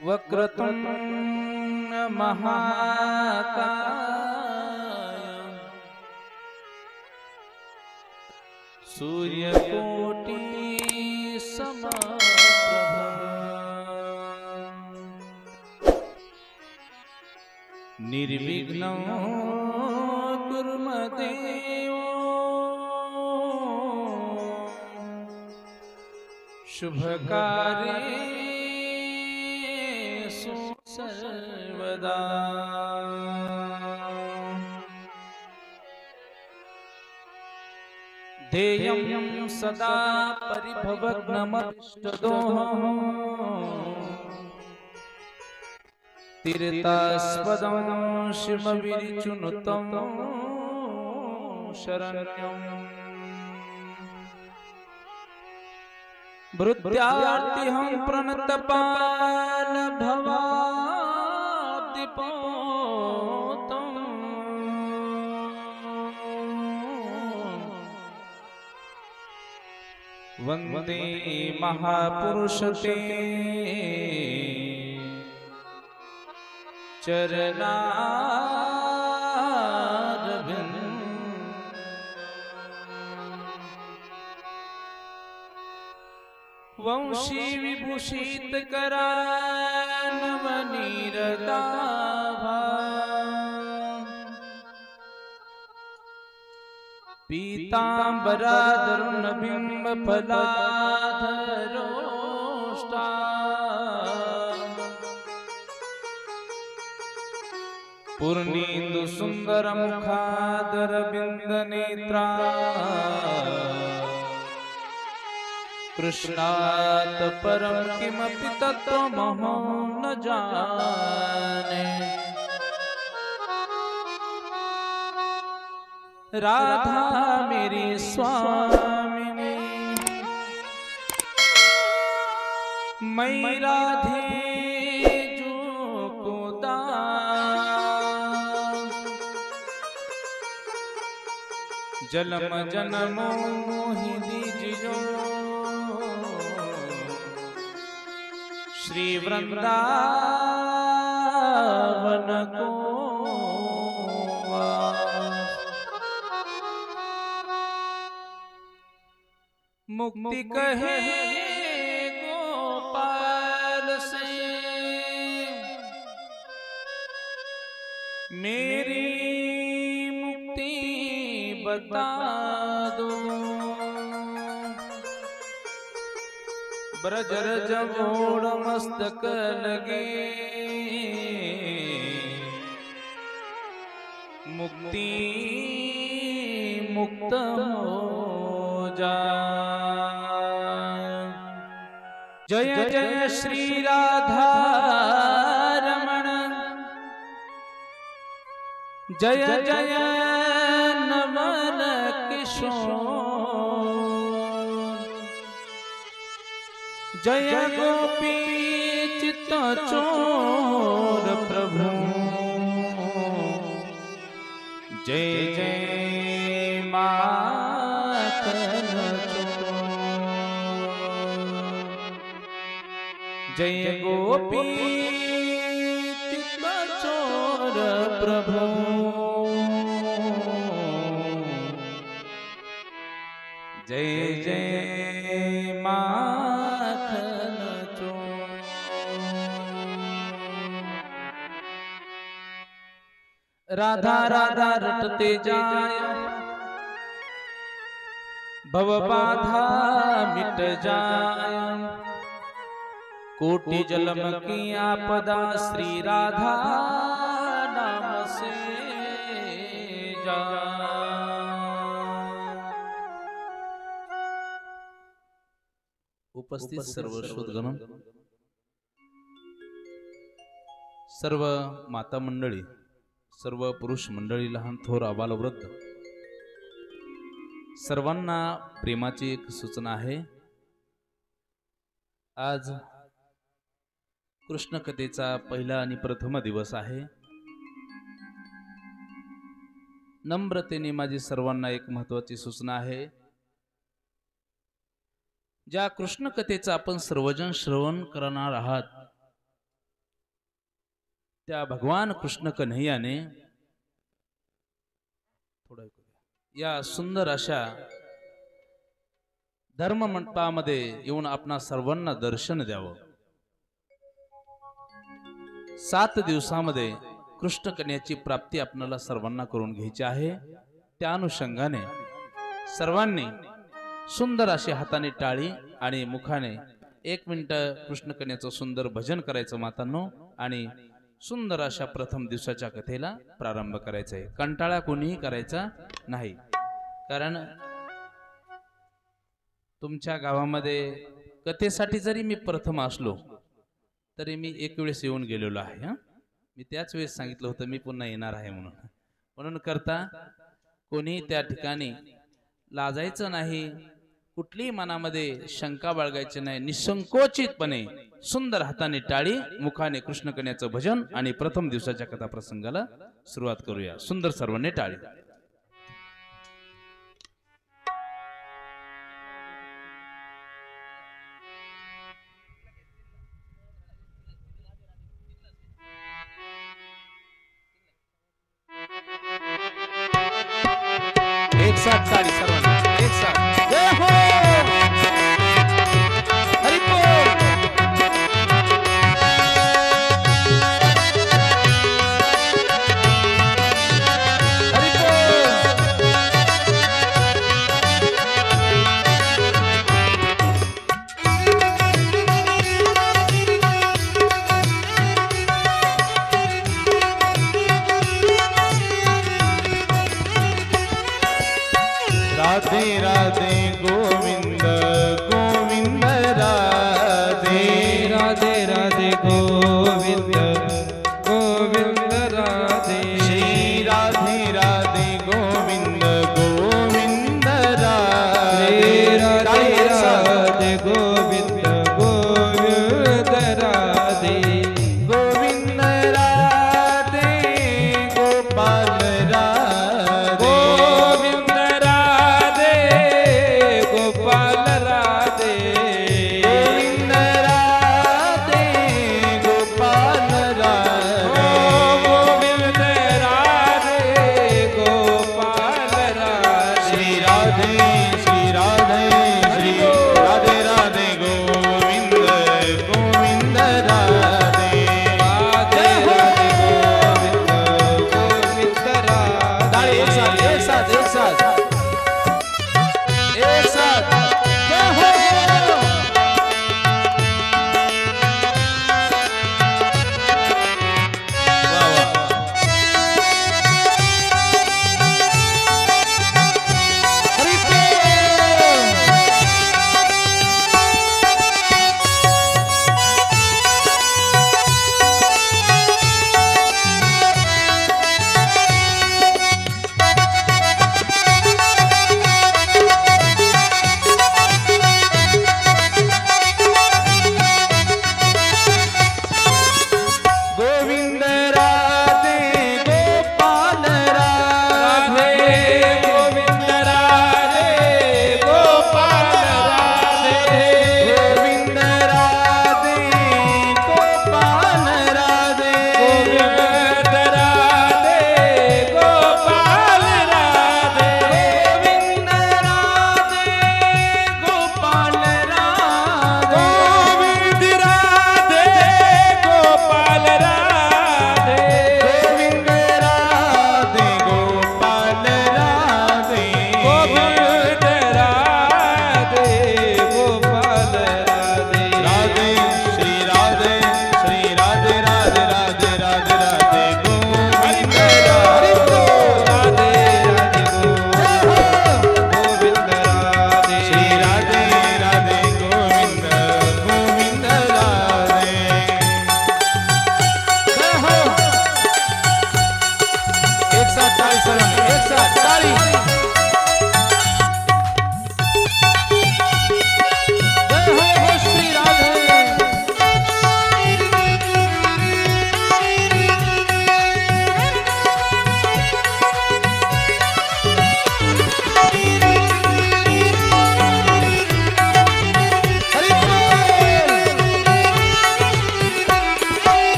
वक्रतुंड महाकाय सूर्यकोटि समप्रभ निर्विघ्नं कुरु मे देव शुभकार्येषु सर्वदा। ध्येयं सदा परिभवग्नमष्टदोषं तीर्थास्पदं शिवविरचिनुतं शरण्यम् भृत्यार्तिहं प्रणतपाल भवाब्धिपोतं वन्दे महापुरुषते चरणारविंद वंशी विभूषित करानवनीरदाभा पीतांबराधरुणबिंब फलाधरोष्टा पूर्णेन्दु सुंदर मुखादर बिंद नेत्रा कृष्णात् परं किमपि तत्त्वमहं न जाने। राधा मेरी स्वामिनी मैं राधे जो को दास जलम जन्मो मोहि दीजियो श्री वृंदावन को मुक्ति कहे गोपाल से मेरी मुक्ति बता दो। ब्रजरज मोड़ मस्तक लगे मुक्ति मुक्त हो जाए। जय जय श्री राधा रमण जय जय नवल किशोर जय गोपी चित्त चोर प्रभु जय जय माखन जय गोपी चित्त चोर प्रभु जय जय माखन चोर। राधा राधा रटते जाय भव बाधा मिट जाय कोटि जन्म की आपदा श्री राधा नाम से जाय। उपस्थित सर्व श्रोतगण सर्व माता मंडळी सर्व पुरुष मंडळी लहान थोर अबाल वृद्ध सर्वांना प्रेमाची एक सूचना आहे। आज कृष्ण कथेचा पहिला आणि प्रथम दिवस आहे। नम्रतेने माझी सर्वांना एक महत्त्वाची सूचना आहे। ज्या कृष्ण कथेचा आपण सर्वजण श्रवण करणार आहात त्या भगवान कृष्ण कन्हैयाने या सुंदर अशा धर्म मंडपामध्ये येऊन आपणा सर्वांना दर्शन द्यावं। 7 दिवसामध्ये कृष्ण कन्याची प्राप्ती आपल्याला सर्वांना करून घ्यायची आहे। त्या अनुषंगाने सर्वांनी सुंदर अशी हाताने टाळी आणि मुखाने 1 मिनिट कृष्ण कन्याचं सुंदर भजन करायचं मातांनो, आणि सुंदर अशा प्रथम दिवसाच्या कथेला प्रारंभ करायचा आहे। कंटाळा कोणीही करायचा नाही, कारण तुमच्या गावामध्ये कथेसाठी जरी मी प्रथम असलो तरी मी एक वेळेस येऊन गेलेलो आहे। मी त्याच वेळेस सांगितलं होतं मी पुन्हा येणार आहे म्हणून करता कोणी त्या ठिकाणी लाजायचं नाही, कुठलीही मनामध्ये शंका बाळगायची नाही। निसंकोचितपणे सुंदर हाताने टाळी, मुखाने कृष्ण कन्याचं भजन आणि प्रथम दिवसाच्या कथा प्रसंगाला सुरुवात करूया। सुंदर सर्वांनी टाळी। एक साथ ताली सर्वांनी, एक साथ जय हो हरि बोल। हरि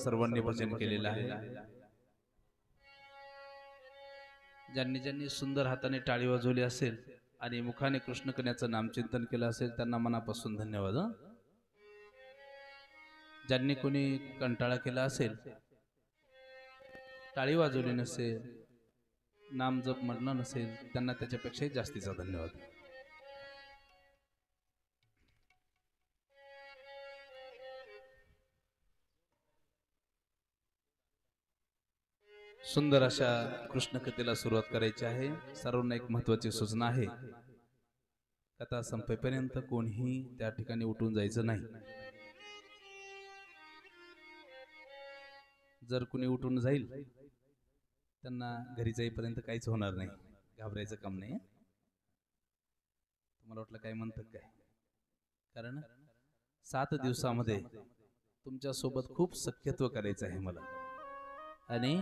सर्वांनी भजन केलेलं आहे. ज्यांनी ज्यांनी सुंदर हाताने टाळी वाजवली असेल आणि मुखाने कृष्ण कन्याचं नामचिंतन केलं असेल त्यांना मनापासून धन्यवाद. ज्यांनी कोणी कंटाळा केला असेल, टाळी वाजवली नसेल, नाम जप म्हणलं नसेल, त्यांना त्याच्यापेक्षाही जास्तीचा धन्यवाद. सुंदर अशा कृष्ण कथेला सुरुवात करायची आहे. सर्वांना एक महत्वाची सूचना आहे, कथा संपेपर्यंत कोणीही त्या ठिकाणी उठून जायचं नाही. जर कुणी उठून जाईल त्यांना घरी जाईपर्यंत काहीच होणार नाही, घाबरायचं काम नाही. तुम्हाला वाटलं काय म्हणतात काय, कारण 7 दिवसामध्ये तुमच्या सोबत खूप सख्यत्व करायचं आहे मला. आणि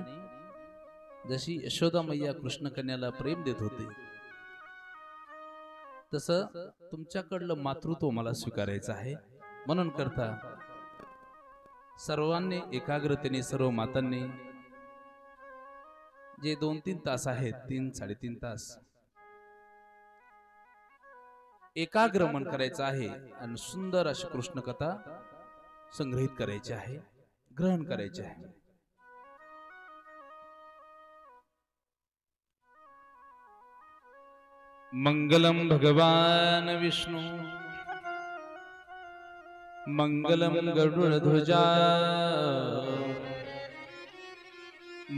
जशी यशोदा मैया कृष्ण कन्याला प्रेम देत होते, तसं तुमच्याकडलं मातृत्व मला स्वीकारायचं आहे. म्हणून करता सर्वांनी एकाग्रतेने, सर्व मातांनी जे 2-3 तास आहेत, 3-3.5 तास एकाग्र मन करायचं आहे आणि सुंदर अशी कृष्ण कथा संग्रहित करायची आहे, ग्रहण करायची आहे. मंगलम भगवान विष्णु मंगलम गरुड़ध्वजा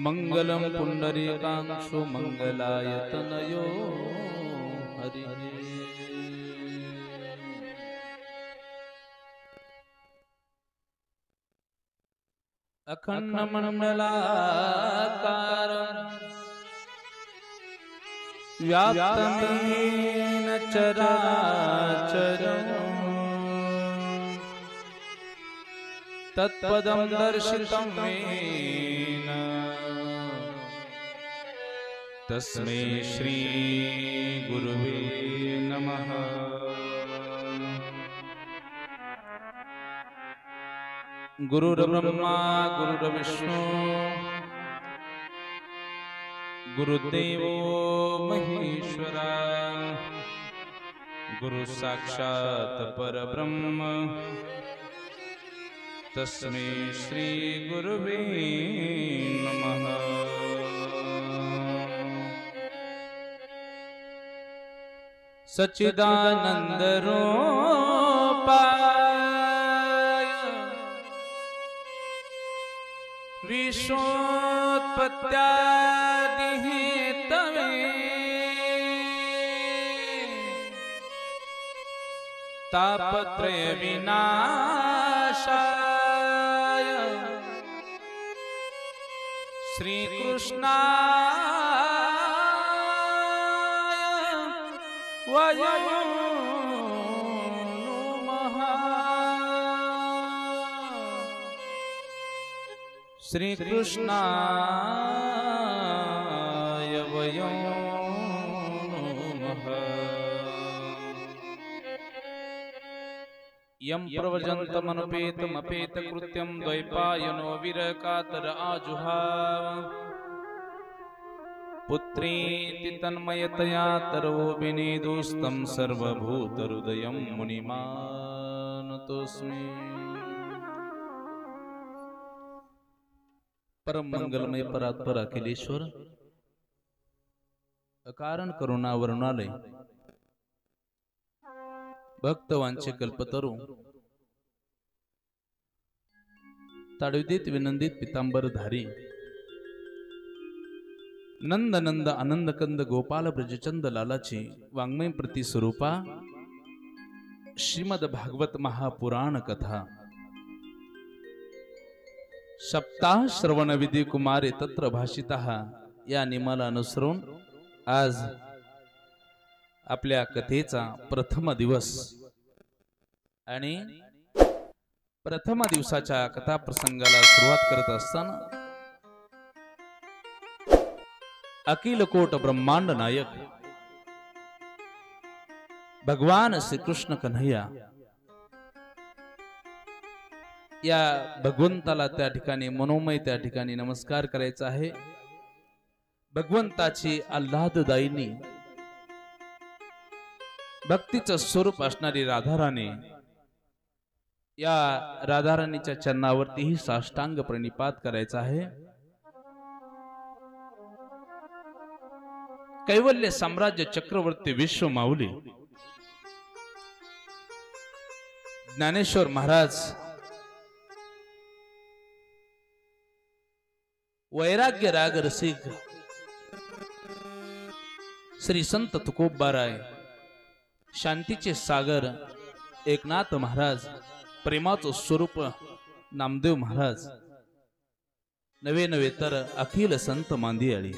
मंगलम पुंडरीकाक्षो मंगलाय तनयो हरि. अखंड मंडलाकार व्याप्तमेन चराचरम् तत्पदं दर्शितं मेन तस्मै श्री गुरुवे नमः. गुरुर्ब्रह्मा गुरुर्विष्णु गुरुदेवो महेश्वरा गुरु साक्षात् परब्रह्म तस्मै श्री गुरुवे नमः. सच्चिदानंद रूपाय विश्वोत्पत्त्यादि हेतवे तापत्रय विनाशाय श्री कृष्णाय वयं नमः. श्री कृष्णाय वयं नमः. यं प्रव्रजन्तमनुपेतमपेतकृत्यं द्वैपायनो विरकातर आजुहाव पुत्रेति तन्मयतया तर्वो विनेदुस्तं सर्वभूतहृदयं मुनिमानतोऽस्मि. परम मंगलमय परात्पर अखिलेश्वर अकारण करुणा वरुणालय भक्तवांचे कल्पतरू ताडविदित विनंदित पितांबरधारी नंद नंद आनंद कंद गोपाल ब्रजचंद लालाची वाङ्मय प्रति स्वरूपा श्रीमद भागवत महापुराण कथा सप्ताह श्रवण विधी कुमारे तत्र भाषितः या नियमाला अनुसरून आज आपल्या कथेचा प्रथम दिवस आणि प्रथम दिवसाच्या कथा प्रसंगाला सुरुवात करत असताना अखिल कोट ब्रह्मांड नायक भगवान श्री कृष्ण कन्हैया या भगवंताला त्या ठिकाणी मनोमय त्या ठिकाणी नमस्कार करायचा आहे। भगवंताची आल्हाददायिनी भक्तीचं स्वरूप असणारी राधाराणी, या राधाराणीच्या चरणावरतीही साष्टांग प्रणिपात करायचा आहे। कैवल्य साम्राज्य चक्रवर्ती विश्व माऊली ज्ञानेश्वर महाराज वैराग्य राग रसिक श्री संत तुकोबाराय, शांतीचे सागर एकनाथ महाराज, प्रेमाचं स्वरूप नामदेव महाराज, नवे नवे तर अखिल संत मांदियाळी,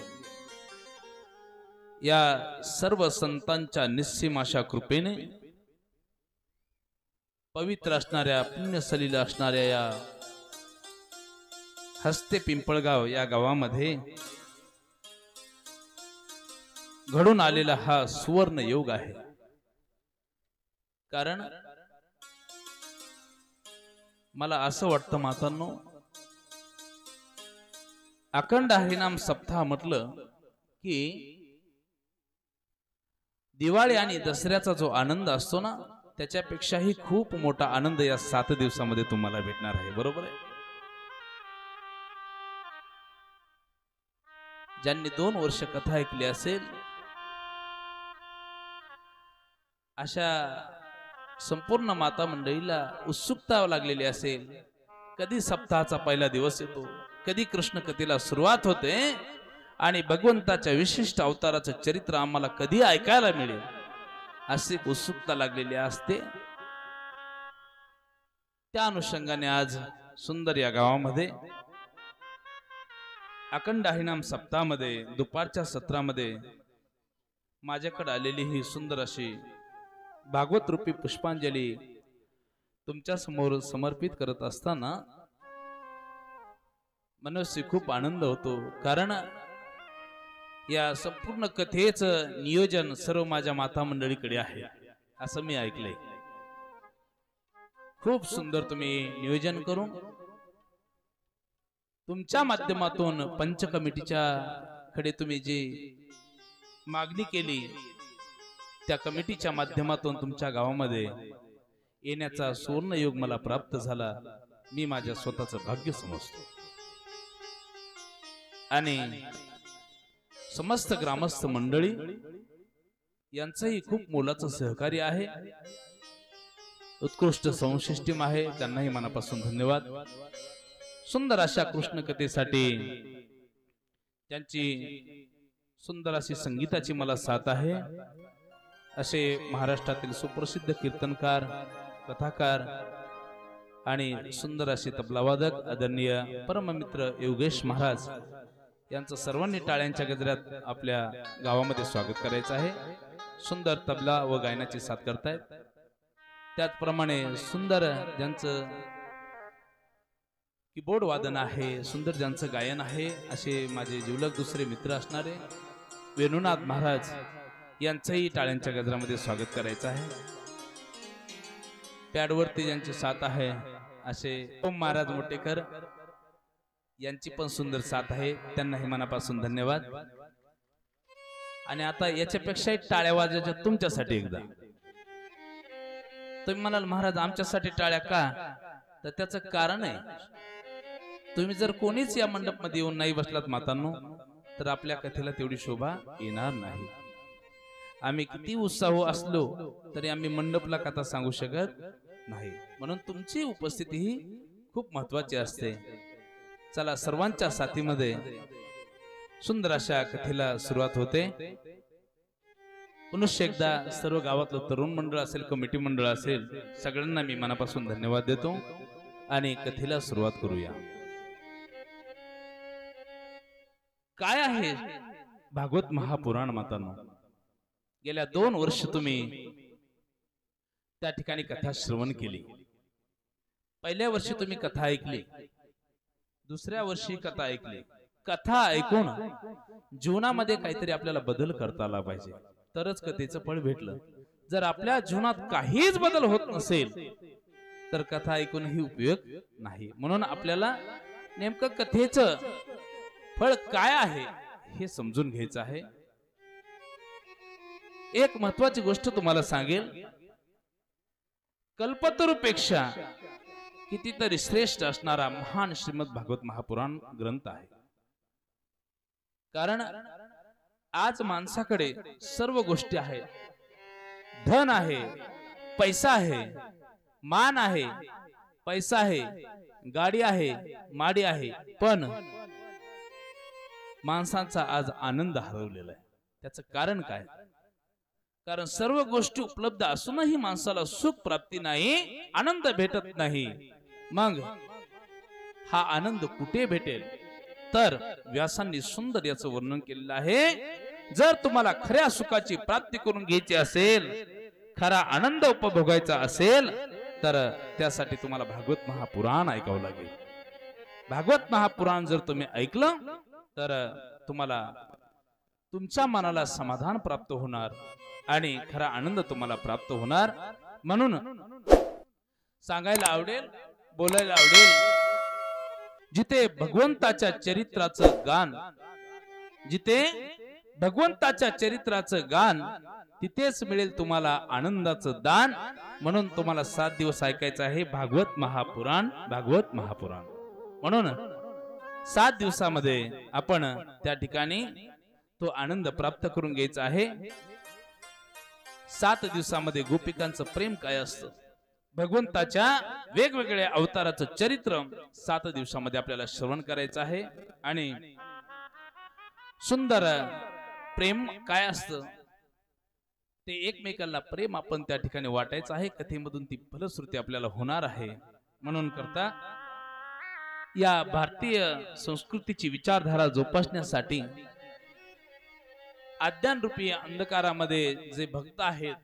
या सर्व संतांच्या निस्सीम अशा कृपेने पवित्र असणाऱ्या पुण्यसलील असणाऱ्या या हस्ते पिंपळगाव या गावामध्ये घडून आलेला हा सुवर्ण योग आहे। कारण मला असं वाटतं मातांनो, अखंड हरिनाम सप्ताह म्हटलं की दिवाळी आणि दसऱ्याचा जो आनंद असतो ना, त्याच्यापेक्षाही खूप मोठा आनंद या 7 दिवसामध्ये तुम्हाला भेटणार आहे। बरोबर आहे? ज्यांनी 2 वर्ष कथा ऐकली असेल, अशा संपूर्ण माता मंडळीला उत्सुकता लागलेली असेल, कधी सप्ताहाचा पहिला दिवस येतो, कधी कृष्ण कथेला सुरुवात होते आणि भगवंताच्या विशिष्ट अवताराचं चरित्र आम्हाला कधी ऐकायला मिळेल, अशी उत्सुकता लागलेली असते। त्या अनुषंगाने आज सुंदर या गावामध्ये अखंड हरिनाम सप्ताहामध्ये दुपारच्या सत्रामध्ये माझ्याकडे आलेली ही सुंदर अशी भागवत रूपी पुष्पांजली तुमच्या समोर समर्पित करत असताना मनस्वी खूप आनंद होतो। कारण या संपूर्ण कथेचं नियोजन सर्व माझ्या माता मंडळीकडे आहे असं मी ऐकलंय। खूप सुंदर तुम्ही नियोजन करून तुमच्या माध्यमातून पंच कमिटीच्या कडे तुम्ही जी मागणी केली, त्या कमिटीच्या माध्यमातून तुमच्या गावामध्ये येण्याचा सुवर्ण योग मला प्राप्त झाला। मी माझ्या स्वतःचं भाग्य समजतो आणि समस्त ग्रामस्थ मंडळी यांचंही खूप मोलाचं सहकार्य आहे, उत्कृष्ट संशिष्टीम आहे, त्यांनाही मनापासून धन्यवाद। सुंदर अशा कृष्ण कथेसाठी त्यांची सुंदर अशी संगीताची मला साथ आहे। असे महाराष्ट्रातील सुप्रसिद्ध कीर्तनकार, कथाकार आणि सुंदर असे तबलावादक आदरणीय परममित्र योगेश महाराज यांचं सर्वांनी टाळ्यांच्या गजरात आपल्या गावामध्ये स्वागत करायचं आहे। सुंदर तबला व गायनाची साथ करतायत। त्याचप्रमाणे सुंदर ज्यांचं कीबोर्ड वादन आहे, सुंदर ज्यांचं गायन आहे, असे माझे जिवलग दुसरे मित्र असणारे वेणुनाथ महाराज यांचंही टाळ्यांच्या गजरामध्ये स्वागत करायचं आहे। पॅडवरती ज्यांची साथ आहे असे ओम महाराज मोटेकर यांची पण सुंदर साथ आहे, त्यांनाही मनापासून धन्यवाद। आणि आता याच्यापेक्षा टाळ्या वाजवायच्या तुमच्यासाठी एकदा। तुम्ही म्हणाल महाराज आमच्यासाठी टाळ्या का? तर त्याचं कारण आहे, तुम्ही जर कोणीच या मंडप मध्ये येऊन नाही बसलात मातांनो, तर आपल्या कथेला तेवढी शोभा येणार नाही। आम्ही किती उत्साह असलो तरी आम्ही मंडपला कथा सांगू शकत नाही, म्हणून तुमची उपस्थिती ही खूप महत्वाची असते। चला, सर्वांच्या साथीमध्ये सुंदर अशा कथेला सुरुवात होते। पुनश्च एकदा सर्व गावातलं तरुण मंडळ असेल, कमिटी मंडळ असेल, सगळ्यांना मी मनापासून धन्यवाद देतो आणि कथेला सुरुवात करूया। काय आहे भागवत महापुराण मातांनो? गेल्या 2 वर्ष तुम्ही त्या ठिकाणी कथा श्रवण केली। पहिल्या वर्षी तुम्ही कथा ऐकली, दुसऱ्या वर्षी कथा ऐकली। कथा ऐकून जीवनामध्ये काहीतरी आपल्याला बदल करता आला पाहिजे, तरच कथेचं फळ भेटलं। जर आपल्या जीवनात काहीच बदल होत नसेल तर कथा ऐकूनही उपयोग नाही. म्हणून आपल्याला नेमकं कथेचं फळ काय आहे हे समजून घ्यायचं आहे. एक महत्वाची गोष्ट तुम्हाला सांगेल, कल्पतरूपेक्षा कितीतरी श्रेष्ठ असणारा महान श्रीमद भागवत महापुराण ग्रंथ आहे. कारण आज माणसाकडे सर्व गोष्टी आहेत. धन आहे, पैसा आहे, मान आहे, पैसा आहे, गाडी आहे, माडी आहे, पण माणसांचा आज आनंद हरवलेला आहे. त्याचं कारण काय? कारण सर्व गोष्टी उपलब्ध असूनही माणसाला सुख प्राप्ती नाही, आनंद भेटत नाही. मग हा आनंद कुठे भेटेल? तर व्यासांनी सुंदर याचं वर्णन केलेलं आहे. जर तुम्हाला खऱ्या सुखाची प्राप्ती करून घ्यायची असेल, खरा आनंद उपभोगायचा असेल, तर त्यासाठी तुम्हाला भागवत महापुराण ऐकावं लागेल. भागवत महापुराण जर तुम्ही ऐकलं तर तुम्हाला तुमच्या मनाला समाधान प्राप्त होणार आणि खरा आनंद तुम्हाला प्राप्त होणार. म्हणून सांगायला आवडेल, बोलायला आवडेल, जिथे भगवंताच्या चरित्राचं गान, जिथे भगवंताच्या चरित्राचं गान, तिथेच मिळेल तुम्हाला आनंदाचं दान. म्हणून तुम्हाला 7 दिवस ऐकायचं आहे भागवत महापुराण, भागवत महापुराण. म्हणून 7 दिवसामध्ये आपण त्या ठिकाणी तो आनंद प्राप्त करून घ्यायचा आहे. 7 दिवसामध्ये गोपिकांचं प्रेम काय असतं, भगवंताच्या वेगवेगळ्या अवताराचं चरित्र 7 दिवसामध्ये आपल्याला श्रवण करायचं आहे. आणि सुंदर प्रेम काय असतं ते एकमेकांना प्रेम आपण त्या ठिकाणी वाटायचं आहे. कथेमधून ती फलश्रुती आपल्याला होणार आहे. म्हणून करता या भारतीय संस्कृतीची विचारधारा जोपासण्यासाठी अज्ञान रूपी अंधकारामध्ये जे भक्त आहेत,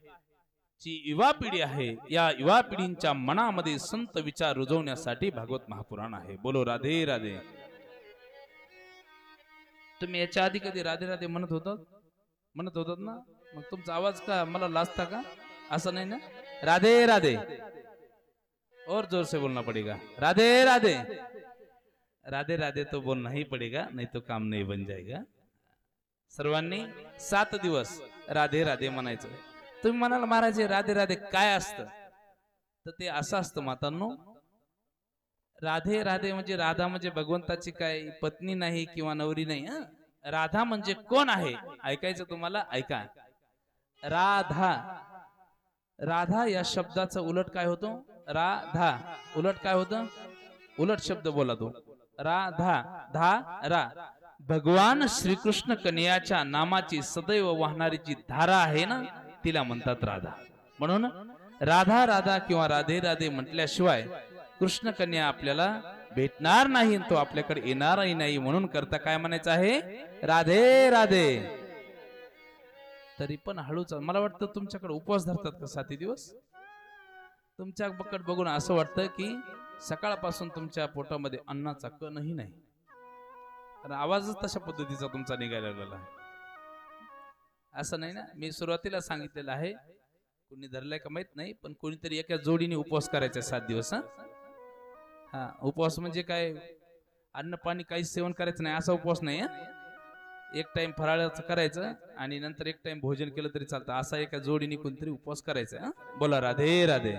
जी युवा पिढी आहे, या युवा पिढींच्या मनामध्ये संत विचार रुजवण्यासाठी भागवत महापुराण आहे. बोलो राधे राधे. तुम्ही याच्या आधी कधी राधे राधे म्हणत होतात ना? मग तुमचा आवाज का मला लाजता का? असं नाही ना. राधे राधे और जोर से बोलना पड़ेगा. राधे राधे, राधे राधे तो बोलना ही पड़ेगा, नहीं तो काम नहीं बन जाएगा. सर्वांनी 7 दिवस राधे राधे म्हणायचं. तुम्ही म्हणाला महाराज राधे राधे काय असतं? तर ते असं असतं मातांनो, राधे राधे म्हणजे राधा म्हणजे भगवंताची काय पत्नी नाही किंवा नवरी नाही. राधा म्हणजे कोण आहे ऐकायचं तुम्हाला. ऐका. राधा, राधा या शब्दाचा उलट काय होतो? राधा उलट काय होतं? उलट शब्द बोला तो. राधा, धा रा. भगवान श्रीकृष्ण कन्याच्या नामाची सदैव वाहणारी जी धारा आहे ना, तिला म्हणतात राधा. म्हणून राधा राधा किंवा राधे राधे म्हटल्याशिवाय कृष्ण कन्या आपल्याला भेटणार नाही, तो आपल्याकडे येणारही नाही. म्हणून करता काय म्हणायचं आहे? राधे राधे. तरी पण हळूच. मला वाटतं तुमच्याकडे उपवास धरतात का 7 दिवस? तुमच्या बकट बघून असं वाटतं की सकाळपासून तुमच्या पोटामध्ये अन्नाचा कणही नाही. आवाजच तशा पद्धतीचा तुमचा निघायला लागलेला आहे. असं नाही ना. मी सुरुवातीला सांगितलेलं आहे, कोणी धरलाय का माहित नाही, पण कोणीतरी एका जोडीने उपवास करायचा 7 दिवस. हा उपवास म्हणजे काय अन्न पाणी काहीच सेवन करायचं नाही असा उपवास नाही. एक टाइम फराळाचं करायचं आणि नंतर एक टाइम भोजन केलं तरी चालतं, असा एका जोडीने कोणतरी उपवास करायचा. बोला राधे राधे.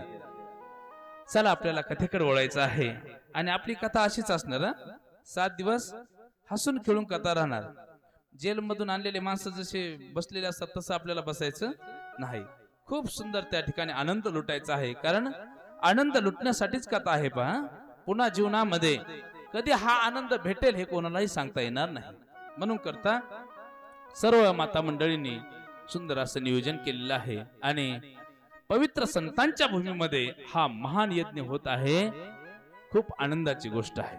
चला आपल्याला कथेकडे वळायचं आहे आणि आपली कथा अशीच असणार. 7 दिवस हसून खेळून कथा राहणार. जेल मधून आणलेले माणसं जसे बसलेले असतात तसं आपल्याला बसायचं नाही. खूप सुंदर त्या ठिकाणी आनंद लुटायचा आहे. कारण आनंद लुटण्यासाठीच कथा आहे. पहा, पुन्हा जीवनामध्ये कधी हा आनंद भेटेल हे कोणालाही सांगता येणार नाही. म्हणून करता सर्व माता मंडळींनी सुंदर असं नियोजन केलेलं आहे आणि पवित्र संतांच्या भूमीमध्ये हा महान यज्ञ होत आहे. खूप आनंदाची गोष्ट आहे.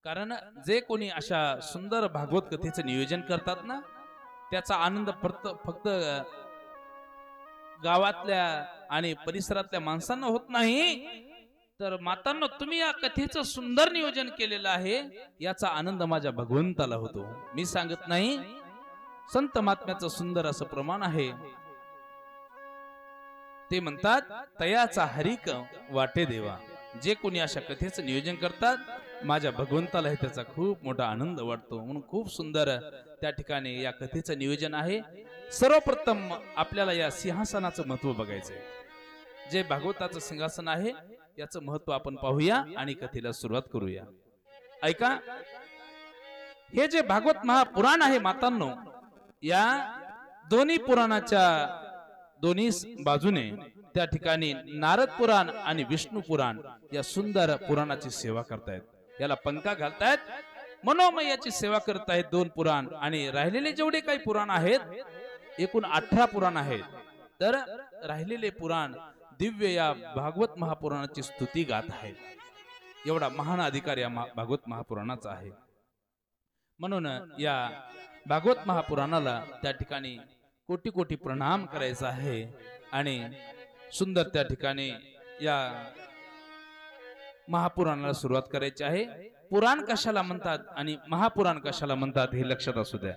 कारण जे कोणी अशा सुंदर भागवत कथेचं नियोजन करतात ना, त्याचा आनंद फक्त गावातल्या आणि परिसरातल्या माणसांना होत नाही, तर मातांनो तुम्ही या कथेचं सुंदर नियोजन केलेलं आहे, याचा आनंद माझ्या भगवंताला होतो. मी सांगत नाही, संत महात्म्याचं सुंदर असं प्रमाण आहे. ते म्हणतात तयाचा हरिक वाटे देवा. जे कोणी अशा कथेचं नियोजन करतात माझ्या भगवंताला त्याचा खूप मोठा आनंद वाटतो. म्हणून खूप सुंदर त्या ठिकाणी या कथेचं नियोजन आहे. सर्वप्रथम आपल्याला या सिंहासनाचं महत्व बघायचंय. जे भागवताचं सिंहासन आहे याचं महत्व आपण पाहूया आणि कथेला सुरुवात करूया. ऐका, हे जे भागवत महापुराण आहे मातांनो, या दोन्ही पुराणाच्या दोन्ही बाजूने त्या ठिकाणी नारद पुराण आणि विष्णू पुराण या सुंदर पुराणाची सेवा करतायत. याला पंखा घालतायत, मनोमयाची सेवा करतायत दोन पुराण. आणि राहिलेले जेवढे काही पुराण आहेत एकूण 18 पुराण आहेत. तर राहिलेले पुराण दिव्य या भागवत महापुराणाची स्तुती गात आहे. एवढा महान अधिकार या भागवत महापुराणाचा आहे. म्हणून या भागवत महापुराणाला त्या ठिकाणी कोटी कोटी प्रणाम करायचा आहे. आणि सुंदर त्या ठिकाणी या महापुराणाला सुरुवात करायची आहे. पुराण कशाला म्हणतात आणि महापुराण कशाला म्हणतात हे लक्षात असू द्या.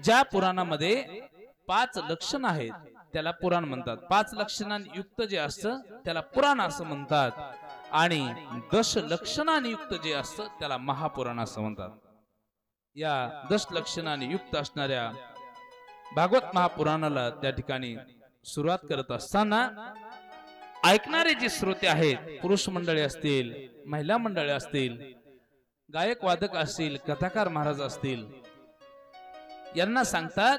ज्या पुराणामध्ये 5 लक्षण आहेत त्याला पुराण म्हणतात. 5 लक्षणांयुक्त जे असतं त्याला पुराण असं म्हणतात. आणि 10 लक्षणांनी युक्त जे असतं त्याला महापुराण असं म्हणतात. या 10 लक्षणांनी युक्त असणाऱ्या भागवत महापुराणाला त्या ठिकाणी सुरुवात करत असताना ऐकणारे जे श्रोते आहेत, पुरुष मंडळी असतील, महिला मंडळी असतील, गायक वादक असतील, कथाकार महाराज असतील, यांना सांगतात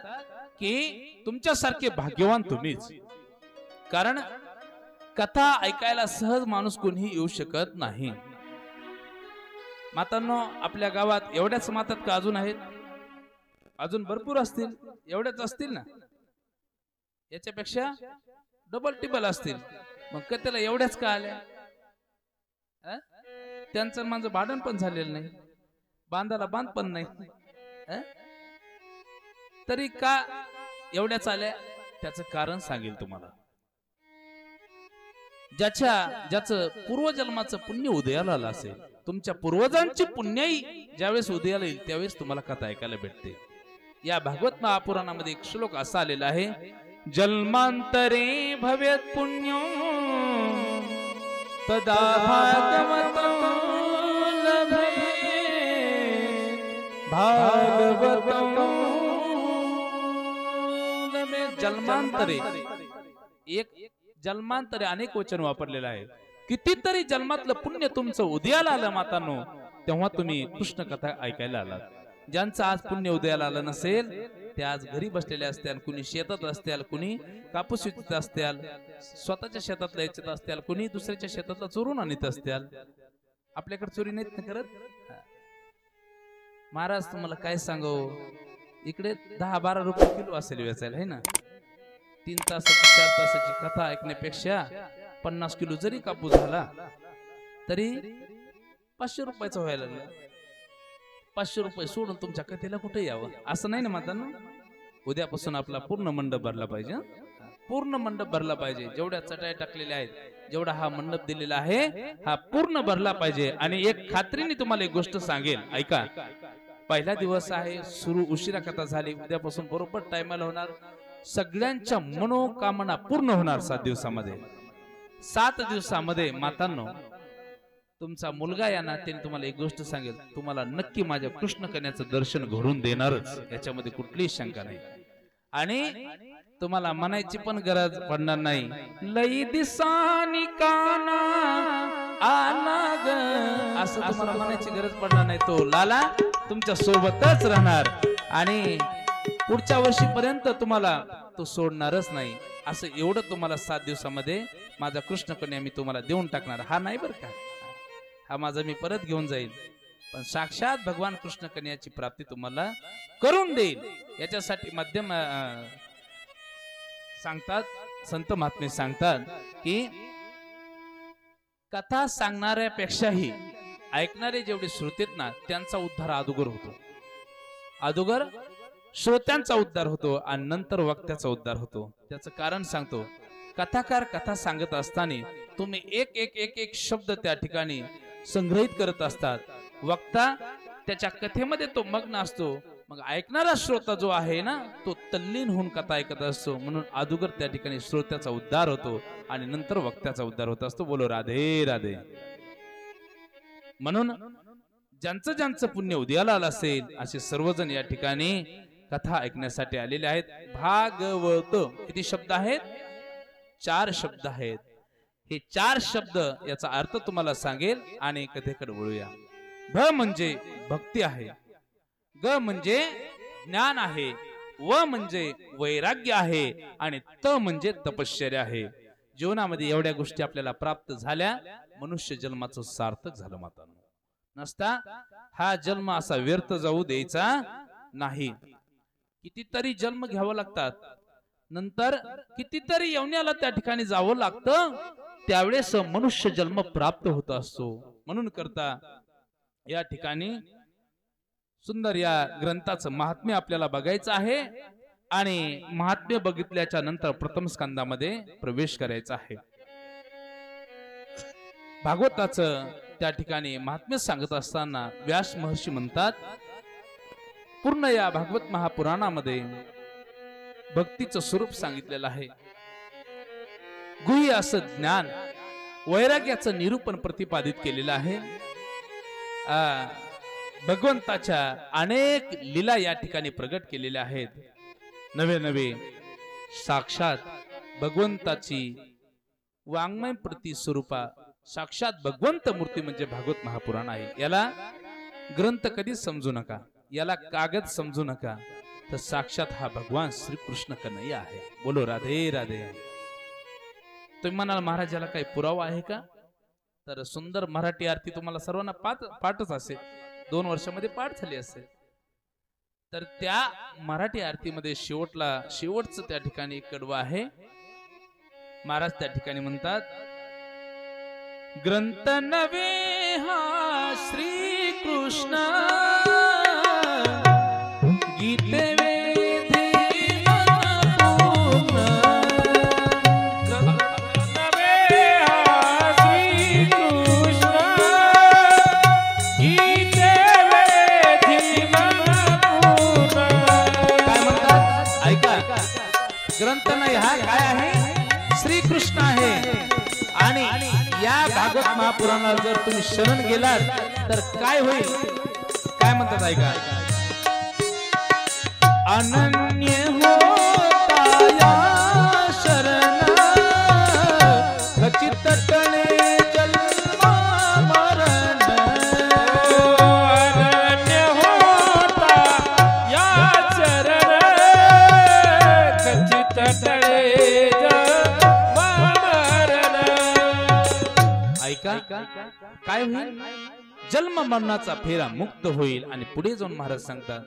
की तुमच्यासारखे भाग्यवान तुम्हीच. कारण कथा ऐकायला सहज माणूस कोणीही येऊ शकत नाही. मातांनो, आपल्या गावात एवढ्याच मातात का अजून आहेत? अजून भरपूर असतील. एवढ्याच असतील ना, याच्यापेक्षा डबल टिबल असतील. मग कथेला एवढ्याच का आल्या? त्यांचं माझं भांडण पण झालेलं नाही, बांधाला बांध पण नाही, तरी का एवढ्याच आल्या? त्याचं कारण सांगेल तुम्हाला. ज्याचं पूर्वजन्माचं पुण्य उदयाला आलं असेल, तुमच्या पूर्वजांची पुण्याई ज्यावेळेस उदयाला येईल त्यावेळेस तुम्हाला कथा ऐकायला भेटते. या भागवत महापुराणामध्ये एक श्लोक असा आलेला आहे, जन्मांतरे भवेत् पुण्यो तदा भागवतो लभेत् भागवतो लभेत्. जन्मांतरे, एक जन्मांतरे अनेक वचन वापरलेलं आहे. कितीतरी जन्मातलं पुण्य तुमचं उदयाला आलं मातांनो, तेव्हा तुम्ही कृष्ण कथा ऐकायला आलात. ज्यांचं आज पुण्य उदयाला आलं नसेल ते आज घरी बसलेले असतील, कुणी शेतात असतील, कुणी कापूस विकत असतील, स्वतःच्या शेतातला याच्यात असतील, कुणी दुसऱ्याच्या शेतातला चोरून आणत असतील. आपल्याकडे चोरी नाहीत ना करत. महाराज तुम्हाला काय सांगू, इकडे 10-12 रुपये किलो असेल वेचायला, है ना. 3 तासाची 4 तासाची कथा ऐकण्यापेक्षा 50 किलो जरी कापूस झाला तरी 500 रुपयाचा व्हायला लागला. 500 रुपये सोडून तुमच्या कथेला कुठे यावं असं नाही ना मातांनो. उद्यापासून आपला पूर्ण मंडप भरला पाहिजे, पूर्ण मंडप भरला पाहिजे. जेवढ्या चटाया टाकलेल्या आहेत, जेवढा हा मंडप दिलेला आहे हा पूर्ण भरला पाहिजे. आणि एक खात्रीने तुम्हाला एक गोष्ट सांगेल, ऐका. पहिला दिवस आहे, सुरू उशिरा कथा झाली, उद्यापासून बरोबर टायमाला होणार. सगळ्यांच्या मनोकामना पूर्ण होणार 7 दिवसामध्ये. 7 दिवसामध्ये मातांनो तुमचा मुलगा या नात्याने तुम्हाला एक गोष्ट सांगेल, तुम्हाला नक्की माझ्या कृष्ण कन्याचं दर्शन घडून देणारच, याच्यामध्ये कुठलीही शंका नाही. आणि तुम्हाला म्हणायची पण गरज पडणार नाही, लई दिसानी काना आला ग, असं तुम्हाला म्हणायची गरज पडणार नाही. तो लाला तुमच्या सोबतच राहणार आणि पुढच्या वर्षीपर्यंत तुम्हाला तो सोडणारच नाही. असं एवढं तुम्हाला 7 दिवसामध्ये माझा कृष्ण कन्या मी तुम्हाला देऊन टाकणार. हा नाही बरं का, हा माझा मी परत घेऊन जाईल, पण साक्षात भगवान कृष्ण कन्याची प्राप्ती तुम्हाला करून देईल. याच्यासाठी माध्यम सांगतात, संत महात्मे सांगतात की कथा सांगणाऱ्यापेक्षाही ऐकणारे जेवढे श्रोतेत ना त्यांचा उद्धार अगोदर होतो. अगोदर श्रोत्यांचा उद्धार होतो आणि नंतर वक्त्याचा उद्धार होतो. त्याचं कारण सांगतो. कथाकार कथा सांगत असताना तुम्ही एक एक एक एक शब्द त्या ठिकाणी संग्रहित करत असतात. वक्ता त्याच्या कथेमध्ये तो मग्न असतो मग ऐकणारा श्रोता जो आहे ना तो तल्लीन होऊन कथा ऐकत असतो, म्हणून अगोदर त्या ठिकाणी श्रोत्याचा उद्धार होतो आणि नंतर वक्त्याचा उद्धार होत असतो. बोलो राधे राधे. म्हणून ज्यांचं ज्यांचं पुण्य उदयाला आलं असेल असे सर्वजण या ठिकाणी कथा ऐकण्यासाठी आलेले आहेत. भागवत किती शब्द आहेत? 4 शब्द आहेत. हे 4 शब्द याचा अर्थ तुम्हाला सांगेल आणि कथेकडे वळूया. भ म्हणजे भक्ती आहे, ग म्हणजे ज्ञान आहे, व म्हणजे वैराग्य आहे आणि त म्हणजे तपश्चर्या आहे. जीवनामध्ये एवढ्या गोष्टी आपल्याला प्राप्त झाल्या, मनुष्य जन्माचं सार्थक झालं. माता नसता हा जन्म असा व्यर्थ जाऊ द्यायचा नाही. कितीतरी जन्म घ्यावं लागतात, नंतर कितीतरी यवन्याला त्या ठिकाणी जावं लागतं, त्यावेळेस मनुष्य जन्म प्राप्त होत असतो. म्हणून करता या ठिकाणी सुंदर या ग्रंथाचं महात्म्य आपल्याला बघायचं आहे आणि महात्म्य बघितल्याच्या नंतर प्रथम स्कंदामध्ये प्रवेश करायचा आहे. भागवताचं त्या ठिकाणी महात्म्य सांगत असताना व्यास महर्षी म्हणतात, पूर्ण या भागवत महापुराणामध्ये भक्तीचं स्वरूप सांगितलेलं आहे. गुह्य असं ज्ञान, वैराग्याचं निरूपण प्रतिपादित केलेलं आहे. भगवंताच्या अनेक लीला या ठिकाणी प्रगट केलेल्या आहेत. नवे नवे साक्षात भगवंताची वाङ्मय प्रति स्वरूपा साक्षात भगवंत मूर्ती म्हणजे भागवत महापुराण आहे. याला ग्रंथ कधीच समजू नका, याला कागद समजू नका, तर साक्षात हा भगवान श्रीकृष्ण कन्हैया आहे. बोलो राधे राधे. तुम्ही म्हणाल महाराजाला काही पुरावा आहे का? तर सुंदर मराठी आरती तुम्हाला सर्वांना पाठच असेल, 2 वर्षामध्ये पाठ झाली असेल. तर त्या मराठी आरतीमध्ये शेवटचं त्या ठिकाणी कडवं आहे. महाराज त्या ठिकाणी म्हणतात, ग्रंथ नवे हा श्री कृष्ण गीते ग्रंथ नाही हा काय आहे? श्रीकृष्ण आहे. आणि या भागवत महापुराणाला जर तुम्ही शरण गेलात तर काय होईल? काय म्हणतात ऐका, अनन्य होता या शरण खचित तळे जन्म मरण. अनन्य होता या शरण खचित तळे जन्म मरण. ऐका काय होईल? जन्म मरणाचा फेरा मुक्त होईल. आणि पुढे जाऊन महाराज सांगतात,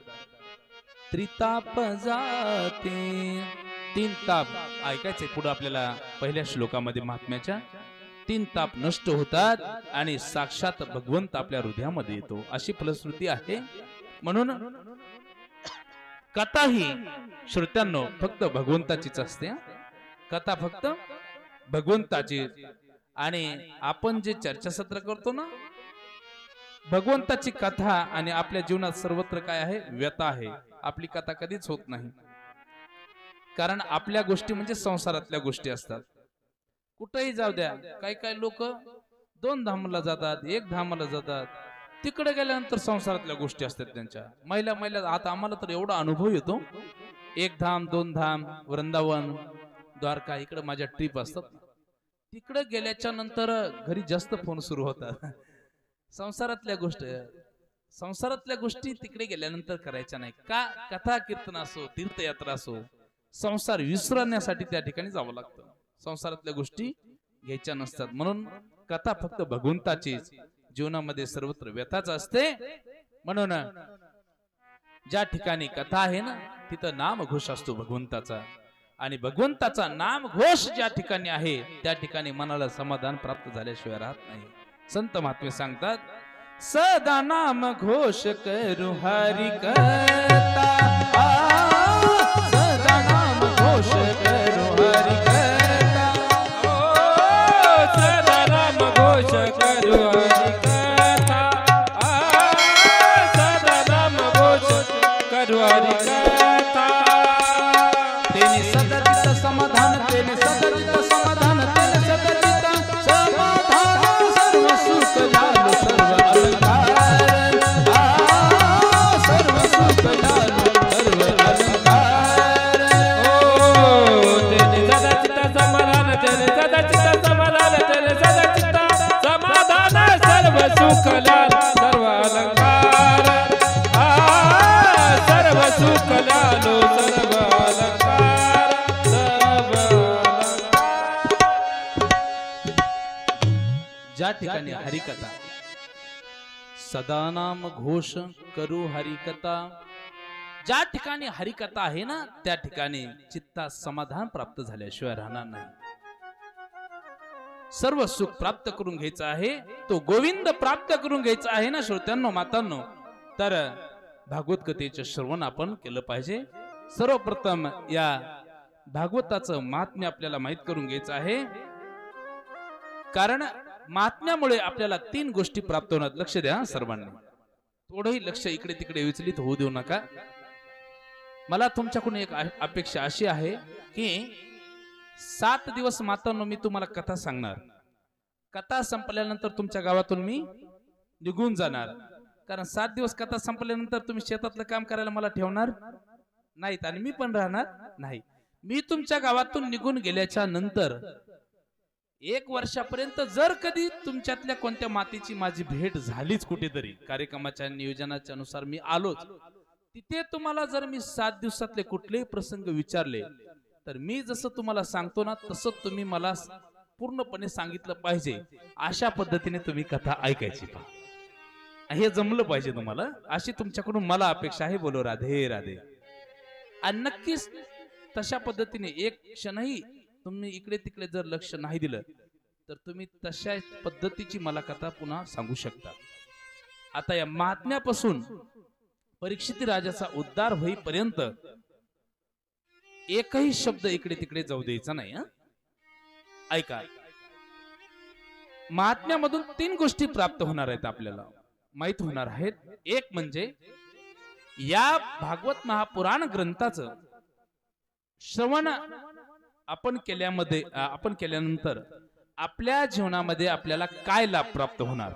त्रिताप जाते. 3 ताप ऐकायचे पुढे आपल्याला पहिल्या श्लोकामध्ये महात्म्याच्या. 3 ताप नष्ट होतात आणि साक्षात भगवंत आपल्या हृदयामध्ये येतो, अशी फलश्रुती आहे. म्हणून कथा ही श्रोत्यांनो फक्त भगवंताचीच असते. कथा फक्त भगवंताची. आणि आपण जे चर्चासत्र करतो ना, भगवंताची कथा आणि आपल्या जीवनात सर्वत्र काय आहे? व्यथा आहे. आपली कथा कधीच होत नाही, कारण आपल्या गोष्टी म्हणजे संसारातल्या गोष्टी असतात. कुठेही जाऊ द्या, काही लोक 2 धामाला जातात, 1 धामाला जातात, तिकडे गेल्यानंतर संसारातल्या गोष्टी असतात त्यांच्या. महिला आता आम्हाला तर एवढा अनुभव येतो, 1 धाम 2 धाम, वृंदावन, द्वारका, इकडे माझ्या ट्रिप असतात. तिकडे गेल्याच्या नंतर घरी जास्त फोन सुरू होतात. संसारातल्या गोष्टी तिकडे गेल्यानंतर करायच्या नाही. का? कथा कीर्तन असो, तीर्थयात्रा असो, संसार विसरण्यासाठी त्या ठिकाणी जावं लागतं. संसारातल्या गोष्टी घ्यायच्या नसतात. म्हणून कथा फक्त भगवंताचीच. जीवनामध्ये सर्वत्र व्यथाच असते. म्हणून ज्या ठिकाणी कथा आहे ना, तिथं नामघोष असतो भगवंताचा. आणि भगवंताचा नामघोष ज्या ठिकाणी आहे त्या ठिकाणी मनाला समाधान प्राप्त झाल्याशिवाय राहत नाही. संत महात्मे सांगतात, सदा नाम घोष करू हरि कथा. सदा नाम घोष करू हरि कथा. सदा नाम घोष करू हरि कथा. सदा नाम घोष करू ठिकाणी हरिकथा, सदानाम घोष करू हरिकथा, ज्या ठिकाणी हरिकथा आहे ना त्या ठिकाणी चित्ता समाधान प्राप्त झाल्याशिवाय राहणार नाही. सर्व सुख प्राप्त करून घ्यायचं आहे, तो गोविंद प्राप्त करून घ्यायचा आहे ना श्रोत्यांनो मातांनो, तर भागवत कथेचे श्रवण आपण केलं पाहिजे. सर्वप्रथम या भागवताचं महात्म्य आपल्याला माहित करून घ्यायचं आहे, कारण महात्म्यामुळे आपल्याला 3 गोष्टी प्राप्त होणार. लक्ष द्या सर्वांनी, थोडंही लक्ष इकडे तिकडे विचलित होऊ देऊ नका. मला तुमच्याकडून एक अपेक्षा अशी आहे की 7 दिवस मातांनो मी तुम्हाला कथा सांगणार. कथा संपल्यानंतर तुमच्या गावातून मी निघून जाणार, कारण 7 दिवस कथा संपल्यानंतर तुम्ही शेतातलं काम करायला मला ठेवणार नाहीत आणि मी पण राहणार नाही. मी तुमच्या गावातून निघून गेल्याच्या नंतर 1 वर्षापर्यंत जर कधी तुमच्यातल्या कोणत्या मातेची माझी भेट झालीच, कुठेतरी कार्यक्रमाच्या नियोजनाच्या अनुसार मी आलोच, तिथे तुम्हाला जर मी 7 दिवसातले कुठलेही प्रसंग विचारले तर मी जसं तुम्हाला सांगतो ना तसं तुम्ही मला पूर्णपणे सांगितलं पाहिजे. अशा पद्धतीने तुम्ही कथा ऐकायची. हे जमलं पाहिजे तुम्हाला, अशी तुमच्याकडून मला अपेक्षा आहे. बोलो राधे राधे. आणि नक्कीच तशा पद्धतीने एक क्षणही तुम्ही इकडे तिकडे जर लक्ष नाही दिलं तर तुम्ही तशा पद्धतीची मला कथा पुन्हा सांगू शकता. आता या महात्म्यापासून परीक्षित राजाचा उद्धार होईपर्यंत एकही शब्द इकडे तिकडे जाऊ द्यायचा नाही. ऐका, महात्म्यामधून 3 गोष्टी प्राप्त होणार आहेत, आपल्याला माहित होणार आहेत. एक म्हणजे या भागवत महापुराण ग्रंथाचं श्रवण आपण केल्यानंतर आपल्या जीवनामध्ये आपल्याला काय लाभ प्राप्त होणार,